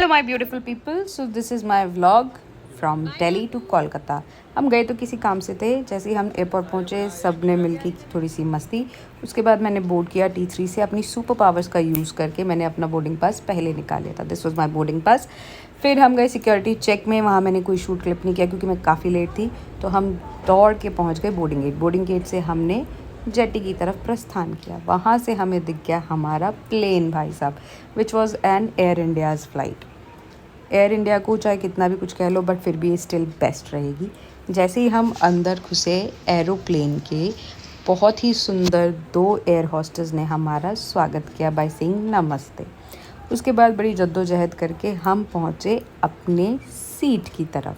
Hello my beautiful people, so this is my vlog from Delhi to Kolkata. हम गए तो किसी काम से थे। जैसे ही हम एयरपोर्ट पहुँचे सब ने मिलकर थोड़ी सी मस्ती। उसके बाद मैंने बोर्ड किया T3 से। अपनी सुपर पावर्स का यूज़ करके मैंने अपना बोर्डिंग पास पहले निकाल लिया था। This was my boarding pass. फिर हम गए सिक्योरिटी चेक में। वहाँ मैंने कोई शूट क्लिप नहीं किया क्योंकि मैं काफ़ी लेट थी। तो हम दौड़ के पहुँच गए बोर्डिंग गेट। बोर्डिंग गेट से हमने जेटी की तरफ प्रस्थान किया। वहाँ से हमें दिख गया हमारा प्लेन भाई साहब, which was an air India's flight. Air India को चाहे कितना भी कुछ कह लो बट फिर भी ये स्टिल बेस्ट रहेगी। जैसे ही हम अंदर घुसे एरोप्लेन के, बहुत ही सुंदर 2 एयर होस्टेस ने हमारा स्वागत किया बाय सेइंग नमस्ते। उसके बाद बड़ी जद्दोजहद करके हम पहुँचे अपने सीट की तरफ।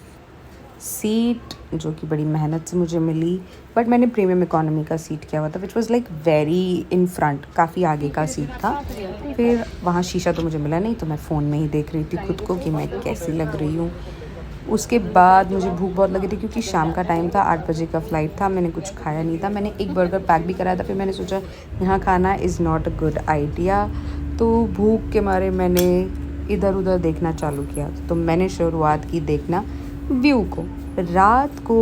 सीट जो कि बड़ी मेहनत से मुझे मिली, बट मैंने प्रीमियम इकोनॉमी का सीट किया हुआ था, which was like very in front, काफ़ी आगे का सीट था। फिर वहाँ शीशा तो मुझे मिला नहीं, तो मैं फ़ोन में ही देख रही थी खुद को कि मैं कैसी लग रही हूँ। उसके बाद मुझे भूख बहुत लगी थी क्योंकि शाम का टाइम था, 8 बजे का फ़्लाइट था। मैंने कुछ खाया नहीं था। मैंने एक बर्गर पैक भी कराया था। फिर मैंने सोचा यहाँ खाना is not a good idea. तो भूख के मारे मैंने इधर उधर देखना चालू किया। तो मैंने शुरुआत की देखना व्यू को। रात को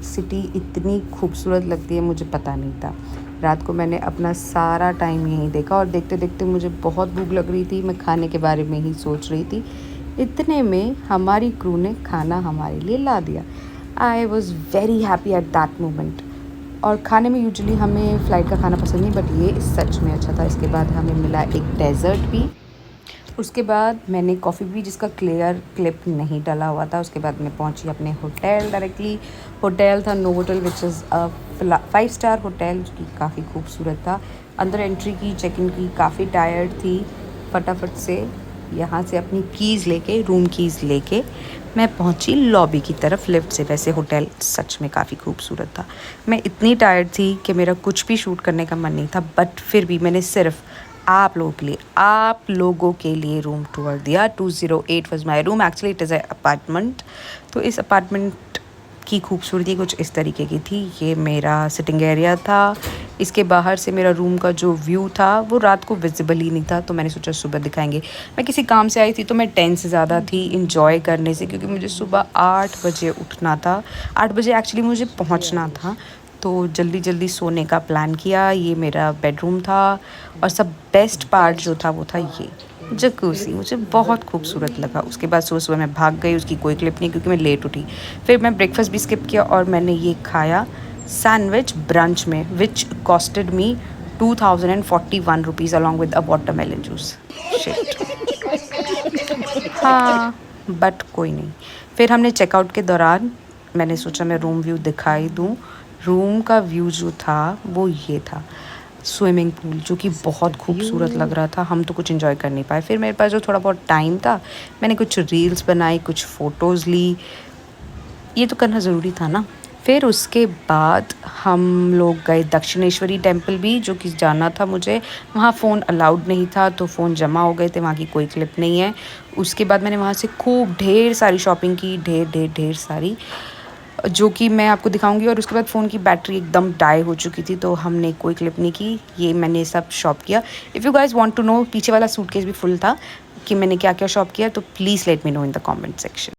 सिटी इतनी खूबसूरत लगती है मुझे पता नहीं था। रात को मैंने अपना सारा टाइम यहीं देखा और देखते देखते मुझे बहुत भूख लग रही थी। मैं खाने के बारे में ही सोच रही थी। इतने में हमारी क्रू ने खाना हमारे लिए ला दिया। I was very happy at that moment. और खाने में यूजुअली हमें फ़्लाइट का खाना पसंद नहीं, बट ये सच में अच्छा था। इसके बाद हमें मिला एक डेज़र्ट भी। उसके बाद मैंने कॉफ़ी भी, जिसका क्लियर क्लिप नहीं डला हुआ था। उसके बाद मैं पहुंची अपने होटल डायरेक्टली। होटल था Novotel, which is a 5 star hotel, जो कि काफ़ी खूबसूरत था। अंदर एंट्री की, चेक इन की, काफ़ी टायर्ड थी। फटाफट से यहाँ से अपनी कीज़ लेके, रूम कीज़ लेके मैं पहुँची लॉबी की तरफ लिफ्ट से। वैसे होटल सच में काफ़ी खूबसूरत था। मैं इतनी टायर्ड थी कि मेरा कुछ भी शूट करने का मन नहीं था, बट फिर भी मैंने सिर्फ आप लोगों के लिए रूम टूर दिया। 208 was my room. Actually it is a apartment. तो इस अपार्टमेंट की खूबसूरती कुछ इस तरीके की थी। ये मेरा सिटिंग एरिया था। इसके बाहर से मेरा रूम का जो व्यू था वो रात को विजिबल ही नहीं था, तो मैंने सोचा सुबह दिखाएंगे। मैं किसी काम से आई थी तो मैं 10 से ज़्यादा थी इंजॉय करने से, क्योंकि मुझे सुबह 8 बजे उठना था। 8 बजे एक्चुअली मुझे पहुंचना था। तो जल्दी जल्दी सोने का प्लान किया। ये मेरा बेडरूम था और सब बेस्ट पार्ट जो था वो था ये जकूसी। मुझे बहुत खूबसूरत लगा। उसके बाद सुबह सुबह मैं भाग गई, उसकी कोई क्लिप नहीं क्योंकि मैं लेट उठी। फिर मैं ब्रेकफास्ट भी स्किप किया और मैंने ये खाया सैंडविच ब्रंच में, which costed me 2041 rupees along with a watermelon juice. Shit. हाँ, बट कोई नहीं। फिर हमने चेकआउट के दौरान मैंने सोचा मैं रूम व्यू दिखाई दूँ। रूम का व्यू जो था वो ये था, स्विमिंग पूल, जो कि बहुत खूबसूरत लग रहा था। हम तो कुछ एंजॉय कर नहीं पाए। फिर मेरे पास जो थोड़ा बहुत टाइम था, मैंने कुछ रील्स बनाई, कुछ फ़ोटोज़ ली। ये तो करना ज़रूरी था ना। फिर उसके बाद हम लोग गए दक्षिणेश्वरी टेम्पल भी, जो कि जाना था मुझे। वहाँ फ़ोन अलाउड नहीं था तो फ़ोन जमा हो गए थे, वहाँ की कोई क्लिप नहीं है। उसके बाद मैंने वहाँ से खूब ढेर सारी शॉपिंग की, ढेर सारी, जो कि मैं आपको दिखाऊंगी। और उसके बाद फ़ोन की बैटरी एकदम डाई हो चुकी थी, तो हमने कोई क्लिप नहीं की। ये मैंने सब शॉप किया। If you guys want to know, पीछे वाला सूटकेस भी फुल था कि मैंने क्या क्या शॉप किया, तो please let me know in the comment section.